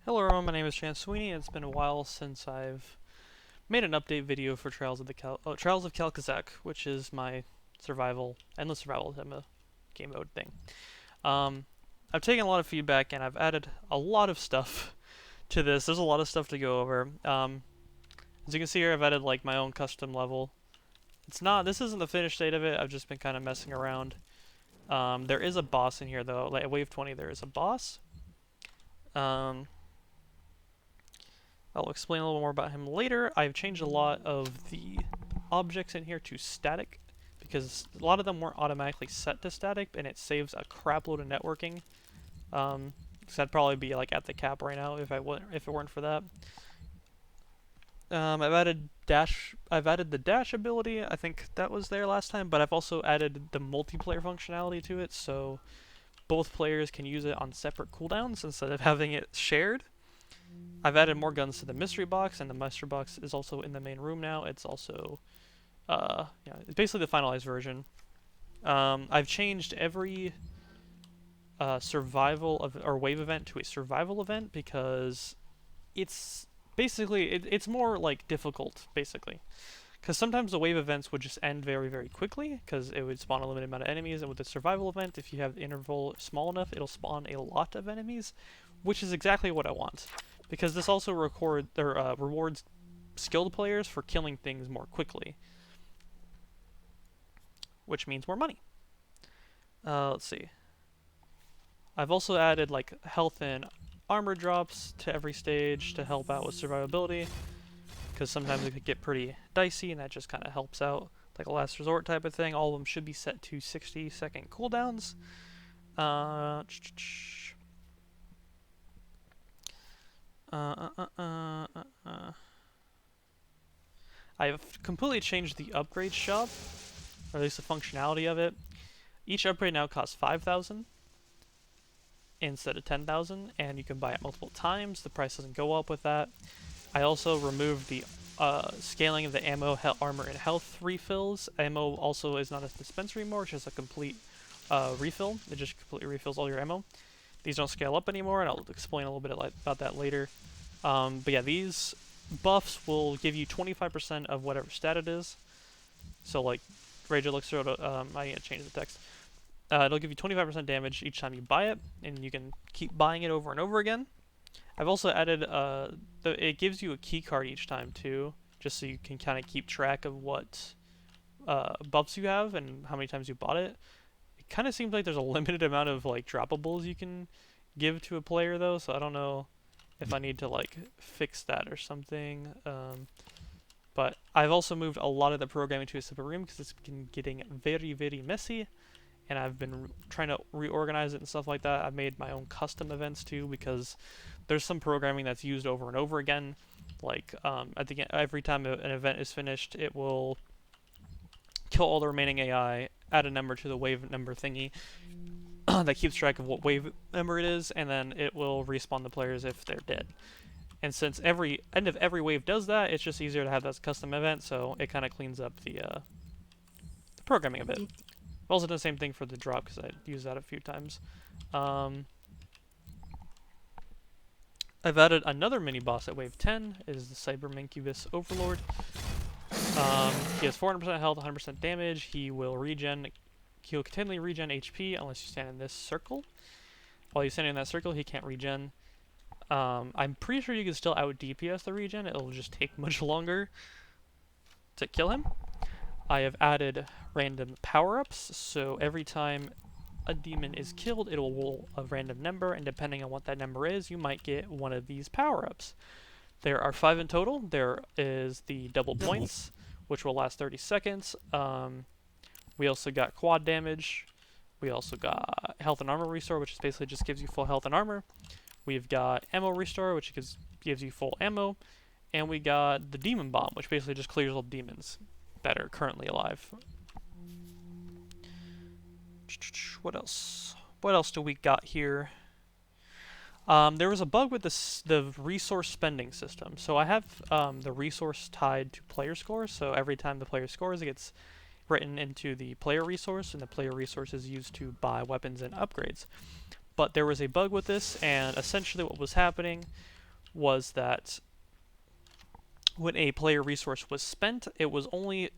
Hello everyone, my name is Chan Sweeney, and it's been a while since I've made an update video for Trials of Kal'Kuzak, which is my endless survival game mode thing. Um, I've taken a lot of feedback and I've added a lot of stuff to this. There's a lot of stuff to go over. As you can see here, I've added like my own custom level. This isn't the finished state of it. I've just been kind of messing around. There is a boss in here though. Like at Wave 20, there is a boss. Um, I'll explain a little more about him later. I've changed a lot of the objects in here to static because a lot of them weren't automatically set to static, and it saves a crap load of networking. Because I'd probably be like at the cap right now if it weren't for that. I've added dash. I've added the dash ability. I think that was there last time, but I've also added the multiplayer functionality to it, so both players can use it on separate cooldowns instead of having it shared. I've added more guns to the mystery box, and the mystery box is also in the main room now. It's also, it's basically the finalized version. I've changed every or wave event to a survival event because it's it's more like difficult basically. Because sometimes the wave events would just end very, very quickly because it would spawn a limited amount of enemies, and with the survival event, if you have the interval small enough, it'll spawn a lot of enemies, which is exactly what I want. Because this also rewards skilled players for killing things more quickly, which means more money. Let's see. I've also added like health and armor drops to every stage to help out with survivability, because sometimes it could get pretty dicey, and that just kind of helps out, like a last resort type of thing. All of them should be set to 60-second cooldowns. I've completely changed the upgrade shop, or at least the functionality of it. Each upgrade now costs 5,000 instead of 10,000, and you can buy it multiple times. The price doesn't go up with that. I also removed the scaling of the ammo, armor, and health refills. Ammo also is not a dispensary anymore, it's just a complete refill. It just completely refills all your ammo. These don't scale up anymore, and I'll explain a little bit about that later. But yeah, these buffs will give you 25% of whatever stat it is. So like Rage Elixir, I need to change the text. It'll give you 25% damage each time you buy it, and you can keep buying it over and over again. I've also added, it gives you a key card each time too, just so you can kind of keep track of what buffs you have and how many times you bought it. It kind of seems like there's a limited amount of like droppables you can give to a player though, so I don't know if I need to like fix that or something. But I've also moved a lot of the programming to a separate room because it's been getting very, very messy, and I've been trying to reorganize it and stuff like that. I've made my own custom events too because there's some programming that's used over and over again. Like I think every time an event is finished, it will kill all the remaining AI, add a number to the wave number thingy that keeps track of what wave number it is, and then it will respawn the players if they're dead. And since every end of every wave does that, it's just easier to have that as a custom event, so it kind of cleans up the programming a bit. I've also done the same thing for the drop because I used that a few times. I've added another mini boss at wave 10. It is the Cybermancubus Overlord. He has 400% health, 100% damage. He will continually regen HP unless you stand in this circle. While you're standing in that circle, he can't regen. I'm pretty sure you can still out DPS the regen. It'll just take much longer to kill him. I have added random power-ups, so every time a demon is killed, it will roll a random number, and depending on what that number is, you might get one of these power-ups. There are 5 in total. There is the double points, which will last 30 seconds. We also got quad damage. We also got health and armor restore, which basically just gives you full health and armor. We've got ammo restore, which gives you full ammo. And we got the demon bomb, which basically just clears all demons that are currently alive. What else? What else do we got here? There was a bug with the resource spending system. So I have the resource tied to player score. So every time the player scores, it gets written into the player resource, and the player resource is used to buy weapons and upgrades. but there was a bug with this, and essentially what was happening was that when a player resource was spent, it was only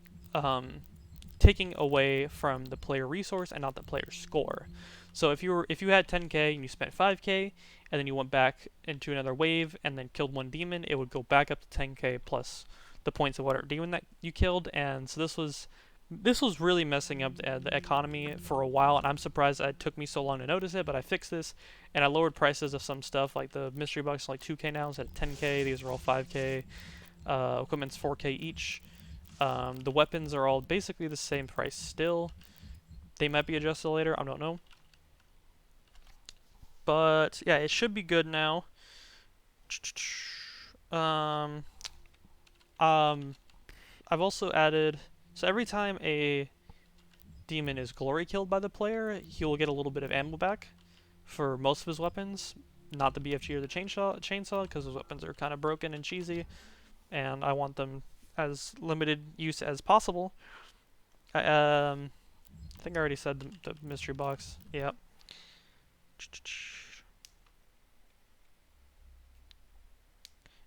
taking away from the player resource and not the player score. So if you had 10k and you spent 5k, and then you went back into another wave and then killed one demon, it would go back up to 10k plus the points of whatever demon that you killed. And so this was really messing up the economy for a while, and I'm surprised it took me so long to notice it, but I fixed this, and I lowered prices of some stuff, like the mystery box is like 2k now instead of 10k, these are all 5k, equipment's 4k each, the weapons are all basically the same price still, they might be adjusted later, I don't know, but yeah, it should be good now. I've also added, so every time a demon is glory killed by the player, he will get a little bit of ammo back for most of his weapons, not the BFG or the chainsaw, because those weapons are kind of broken and cheesy, and I want them as limited use as possible. I think I already said the mystery box. Yep.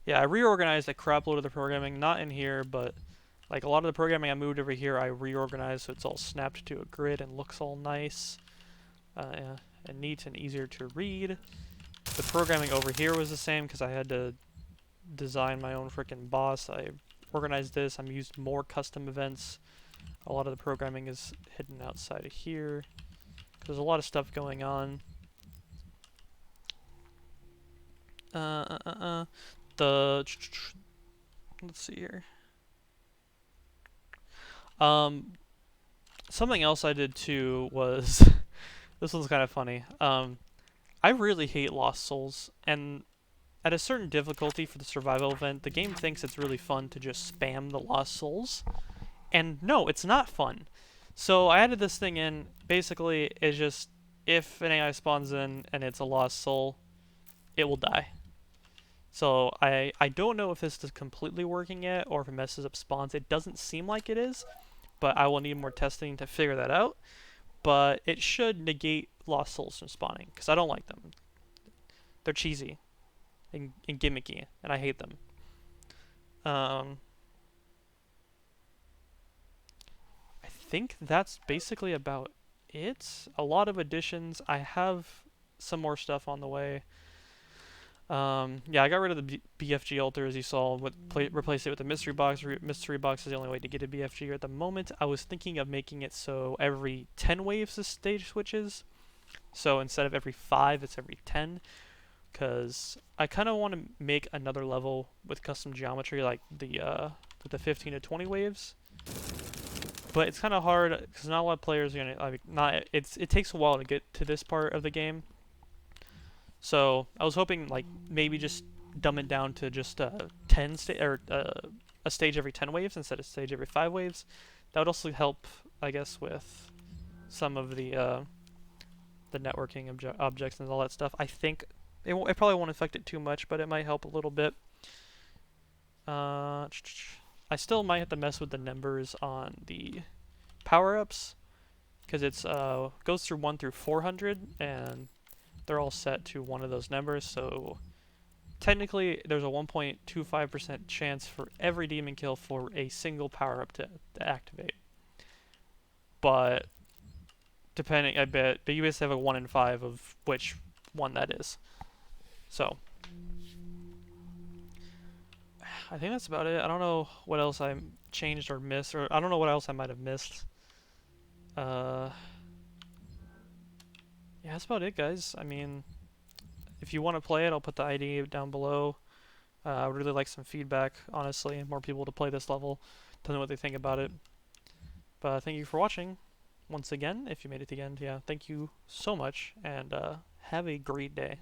Yeah, I reorganized a crap load of the programming, not in here, but like a lot of the programming I moved over here, I reorganized so it's all snapped to a grid and looks all nice and neat and easier to read. The programming over here was the same because I had to design my own freaking boss. I organized this. I'm used more custom events. A lot of the programming is hidden outside of here. There's a lot of stuff going on. Let's see here. Something else I did too was this one's kind of funny. I really hate Lost Souls, and at a certain difficulty for the survival event, the game thinks it's really fun to just spam the Lost Souls, and no, it's not fun. So I added this thing in. Basically, it's just if an AI spawns in and it's a Lost Soul, it will die. So I don't know if this is completely working yet or if it messes up spawns. It doesn't seem like it is, but I will need more testing to figure that out. But it should negate Lost Souls from spawning, because I don't like them. They're cheesy and gimmicky, and I hate them. I think that's basically about it. A lot of additions. I have some more stuff on the way. Yeah, I got rid of the BFG altar, as you saw, replace it with a mystery box. Mystery box is the only way to get a BFG at the moment. I was thinking of making it so every 10 waves is stage switches. So instead of every 5, it's every 10. Because I kind of want to make another level with custom geometry, like the 15 to 20 waves. But it's kind of hard, because not a lot of players are going to, it takes a while to get to this part of the game. So I was hoping, like, maybe just dumb it down to just a stage every 10 waves instead of stage every 5 waves. That would also help, I guess, with some of the networking objects and all that stuff. I think it probably won't affect it too much, but it might help a little bit. I still might have to mess with the numbers on the power-ups, because it's goes through 1 through 400, and they're all set to one of those numbers, so technically there's a 1.25% chance for every demon kill for a single power-up to activate. But depending, I bet, but you guys have a 1 in 5 of which one that is. So I think that's about it. I don't know what else I changed or missed, or I don't know what else I might have missed. Yeah, that's about it, guys. I mean, if you want to play it, I'll put the ID down below. I would really like some feedback, honestly, more people to play this level, tell me what they think about it. But thank you for watching. Once again, if you made it to the end, yeah, thank you so much, and have a great day.